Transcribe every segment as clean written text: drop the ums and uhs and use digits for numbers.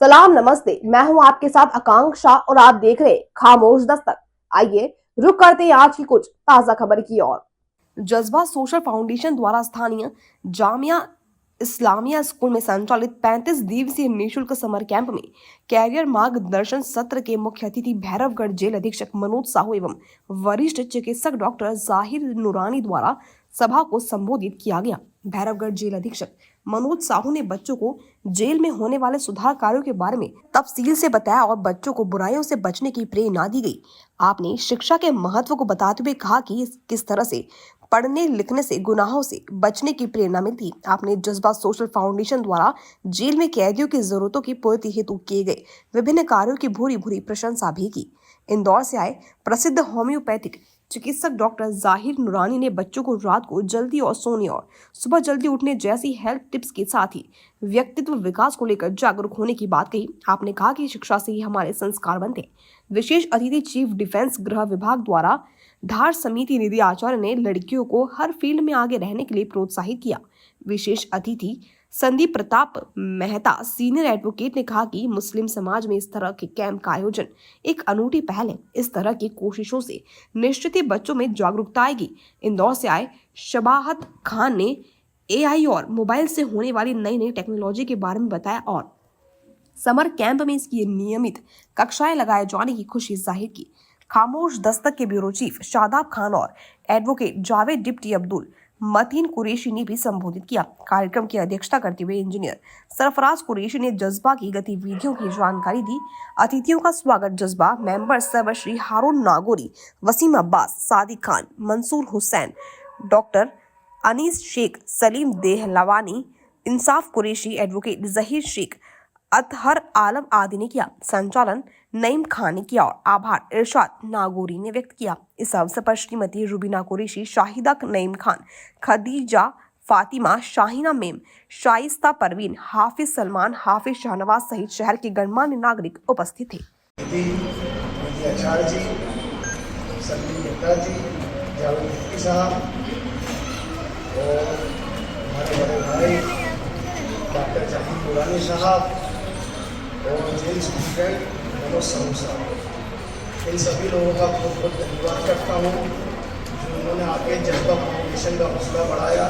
सलाम नमस्ते, मैं हूं आपके साथ आकांक्षा और आप देख रहे खामोश दस्तक। आइए रुक करते हैं आज की कुछ ताजा खबर की ओर। जज्बा सोशल फाउंडेशन द्वारा स्थानीय जामिया इस्लामिया स्कूल में संचालित 35 दिवसीय निःशुल्क समर कैंप में कैरियर मार्गदर्शन सत्र के मुख्य अतिथि भैरवगढ़ जेल अधीक्षक मनोज साहू एवं वरिष्ठ चिकित्सक डॉक्टर जाहिर नूरानी द्वारा सभा को संबोधित किया गया। भैरवगढ़ जेल अधीक्षक मनोज साहू ने बच्चों को जेल में होने वाले सुधार कार्यों के बारे में तफसील से बताया और बच्चों को बुराइयों से बचने की प्रेरणा दी गई। आपने शिक्षा के महत्व को बताते हुए कहा कि किस तरह से पढ़ने लिखने से गुनाहों से बचने की प्रेरणा मिलती। आपने जज्बा सोशल फाउंडेशन द्वारा जेल में कैदियों की जरूरतों की पूर्ति हेतु किए गए विभिन्न कार्यों की भूरी भूरी प्रशंसा भी की। इंदौर से आए प्रसिद्ध होम्योपैथिक चिकित्सक डॉक्टर जाहिर नूरानी ने बच्चों को रात को जल्दी और सोने और सुबह जल्दी उठने जैसी हेल्थ टिप्स के साथ ही व्यक्तित्व विकास को लेकर जागरूक होने की बात कही। आपने कहा कि शिक्षा से ही हमारे संस्कार बनते हैं। विशेष अतिथि चीफ डिफेंस गृह विभाग द्वारा धार समिति निधि आचार्य ने लड़कियों को हर फील्ड में आगे रहने के लिए प्रोत्साहित किया। विशेष अतिथि संदीप प्रताप मेहता सीनियर एडवोकेट ने कहा कि मुस्लिम समाज में इस तरह के कैंप का आयोजन एक अनूठी पहल है। इस तरह की कोशिशों से निश्चित ही बच्चों में जागरूकता आएगी। इंदौर से आए शबाहत खान ने AI और मोबाइल से होने वाली नई नई टेक्नोलॉजी के बारे में बताया और समर कैंप में इसकी नियमित कक्षाएं लगाए जाने की खुशी जाहिर की। खामोश दस्तक के ब्यूरो चीफ शादाब खान और एडवोकेट जावेद डिप्टी अब्दुल मतीन कुरैशी ने भी संबोधित किया। कार्यक्रम की अध्यक्षता करते हुए इंजीनियर सरफराज कुरैशी ने जज्बा की गतिविधियों की जानकारी दी। अतिथियों का स्वागत जज्बा मेंबर सर्वश्री हारून नागोरी, वसीम अब्बास, सादिक खान, मंसूर हुसैन, डॉक्टर अनीस शेख, सलीम देहलवानी, इंसाफ कुरैशी, एडवोकेट जहीर शेख, अतहर आलम आदि ने किया। संचालन नईम खान ने किया और आभार इरशाद नागोरी ने व्यक्त किया। इस अवसर पर श्रीमती रुबीना कुरैशी, शाहिदा नईम खान, खदीजा फातिमा, शाहीना मेम, शाइस्ता परवीन, हाफिज सलमान, हाफिज शाहनवाज सहित शहर के गणमान्य नागरिक उपस्थित थे। डॉक्टर जाहिर नूरानी साहब और जेल सुप्रीटेंडेंट मनोज साहू साहब, इन सभी लोगों का बहुत बहुत धन्यवाद करता हूँ जो उन्होंने आके जज्बा फाउंडेशन का हौसला बढ़ाया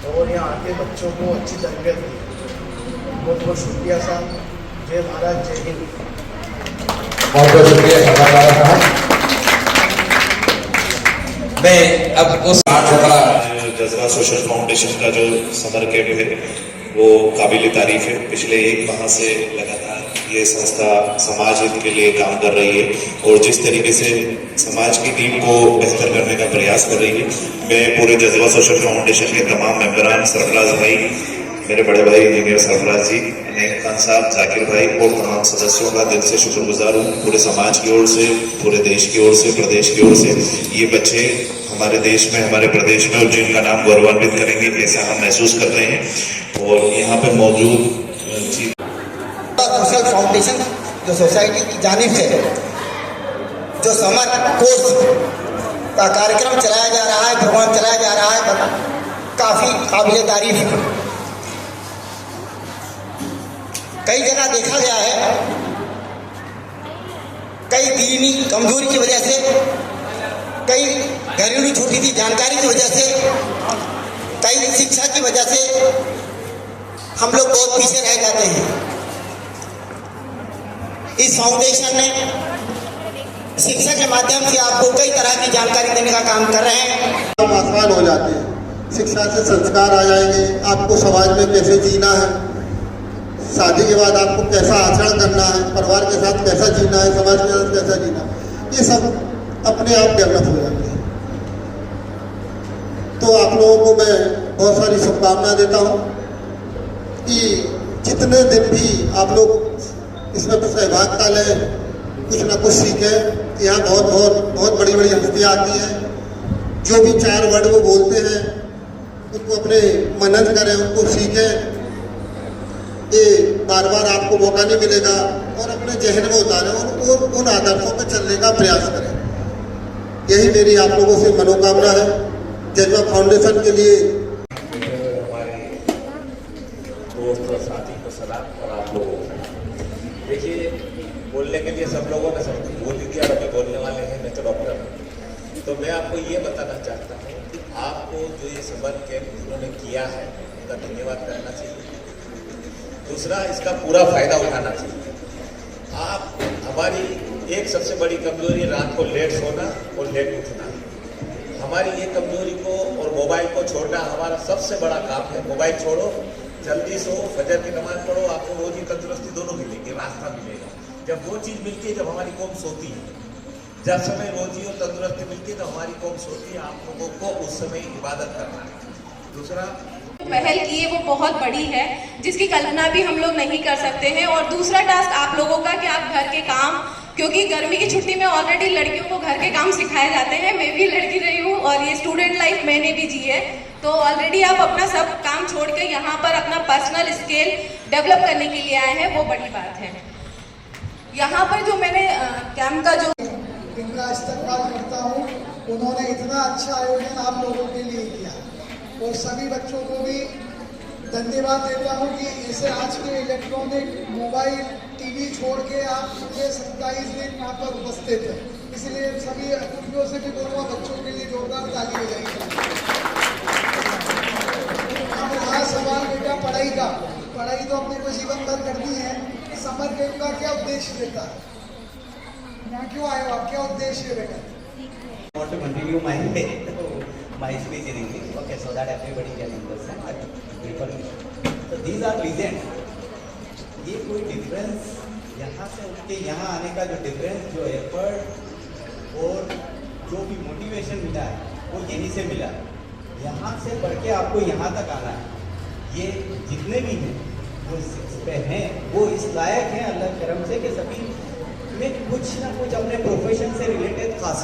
और यहाँ आके बच्चों को अच्छी तरबियत दी। बहुत बहुत शुक्रिया साहब। जय भारत, जय हिंद। बहुत बहुत शुक्रिया। मैं अब उस जज्बा सोशल फाउंडेशन का जो समर कैंप है वो काबिल तारीफ है। पिछले एक माह से लगातार ये संस्था समाज हित के लिए काम कर रही है और जिस तरीके से समाज की टीम को बेहतर करने का प्रयास कर रही है, मैं पूरे जज्बा सोशल फाउंडेशन के तमाम मेंबरान, सरफराज भाई, मेरे बड़े भाई इंजीनियर सरफराज जी, नईम खान साहब, जाकिर भाई और तमाम सदस्यों का दिल से शुक्रगुजार हूँ। पूरे समाज की ओर से, पूरे देश की ओर से, प्रदेश की ओर से ये बच्चे हमारे देश में, हमारे प्रदेश में और जिनका नाम गौरवान्वित करेंगे ऐसा हम महसूस कर रहे हैं। और यहाँ पे मौजूद सोशल फाउंडेशन जो सोसाइटी की जानिब से जो समर कोर्स का कार्यक्रम चलाया जा रहा है, प्रोग्राम चलाया जा रहा है, काफ़ी काबिल तारीफ है। कई जगह देखा गया है, कई दीनी कमजोरी की वजह से, कई घरेलू छोटी सी जानकारी की वजह से, कई शिक्षा की वजह से हम लोग बहुत पीछे रह जाते हैं। इस फाउंडेशन ने शिक्षा के माध्यम से आपको कई तरह की जानकारी देने का काम कर रहे हैं। आसान हो जाते हैं, शिक्षा से संस्कार आ जाएंगे, आपको समाज में कैसे जीना है, शादी के बाद आपको कैसा आचरण करना है, परिवार के साथ कैसा जीना है, समाज के साथ कैसा जीना है, ये सब अपने आप डेवलप हो जाते हैं। तो आप लोगों को मैं बहुत सारी शुभकामनाएं देता हूँ कि जितने दिन भी आप लोग इसमें सहभागिता लें, कुछ ना कुछ सीखें। यहाँ बहुत बड़ी बड़ी हस्तियाँ आती हैं, जो भी 4 वर्ड वो बोलते हैं उनको अपने मनन करें, उनको सीखें। ये बार बार आपको मौका नहीं मिलेगा और अपने जहन में उतारें और उन आदर्शों पर चलने का प्रयास करें। यही मेरी आप लोगों से मनोकामना है। जज्बा फाउंडेशन के लिए हमारे दोस्त और साथी को सलाम और आप लोगों देखिए, बोलने के लिए सब लोगों ने सब कुछ बोल दिया और अभी बोलने वाले हैं, मैं तो डॉक्टर हूँ। तो मैं आपको ये बताना चाहता हूँ कि आपको जो ये समर कैंप उन्होंने किया है उनका धन्यवाद करना चाहिए। दूसरा, इसका पूरा फायदा उठाना चाहिए। आप हमारी एक सबसे बड़ी कमजोरी रात को लेट सोना और लेट उठना। हमारी ये कमजोरी को और मोबाइल को छोड़ना हमारा सबसे बड़ा काम है। मोबाइल छोड़ो, जल्दी सो, फजर की नमाज पढ़ो, आपको रोजी तंदुरुस्ती दोनों मिलेंगे, रास्ता मिलेगा। जब वो चीज़ मिलती है, जब हमारी कौम सोती है, जब समय रोजी और तंदुरुस्ती मिलती है तो हमारी कौम सोती है। आप लोगों को उस समय इबादत करना है। दूसरा, पहल की है वो बहुत बड़ी है, जिसकी कल्पना भी हम लोग नहीं कर सकते हैं। और दूसरा टास्क आप लोगों का कि आप घर के काम, क्योंकि गर्मी की छुट्टी में ऑलरेडी लड़कियों को घर के काम सिखाए जाते हैं। मैं भी लड़की रही हूँ और ये स्टूडेंट लाइफ मैंने भी जी है, तो ऑलरेडी आप अपना सब काम छोड़ के यहाँ पर अपना पर्सनल स्किल डेवलप करने के लिए आए हैं, वो बड़ी बात है। यहाँ पर जो मैंने कैंप का जो इनका इस्तेमाल करता हूँ, उन्होंने इतना अच्छा आयोजन आप लोगों के लिए किया और सभी बच्चों को भी धन्यवाद देता हूँ कि ऐसे आज के इलेक्ट्रॉनिक मोबाइल टीवी छोड़ के आप पूरे 27 दिन यहाँ पर उपस्थित हैं। इसलिए सभी अतिथियों से भी बोलूँगा, बच्चों के लिए जोरदार ताली बजाइए। अब रहा सवाल बेटा पढ़ाई का। पढ़ाई तो अपने को जीवन भर करनी है। समर कैंप का क्या उद्देश्य देता है? यहाँ क्यों आए हो आप? क्या उद्देश्य है बेटा? I want to continue my speech in English, okay, so that everybody can understand. So these are legends. ये कोई डिफरेंस यहाँ से उनके यहाँ आने का जो डिफरेंस, जो एफर्ट और जो भी मोटिवेशन मिला है वो यहीं से मिला है। यहाँ से बढ़ के आपको यहाँ तक आना है। ये जितने भी हैं जो पे हैं वो इस लायक हैं अल्लाह करम से कि सभी में कुछ ना कुछ अपने प्रोफेशन से रिलेटेड खासियत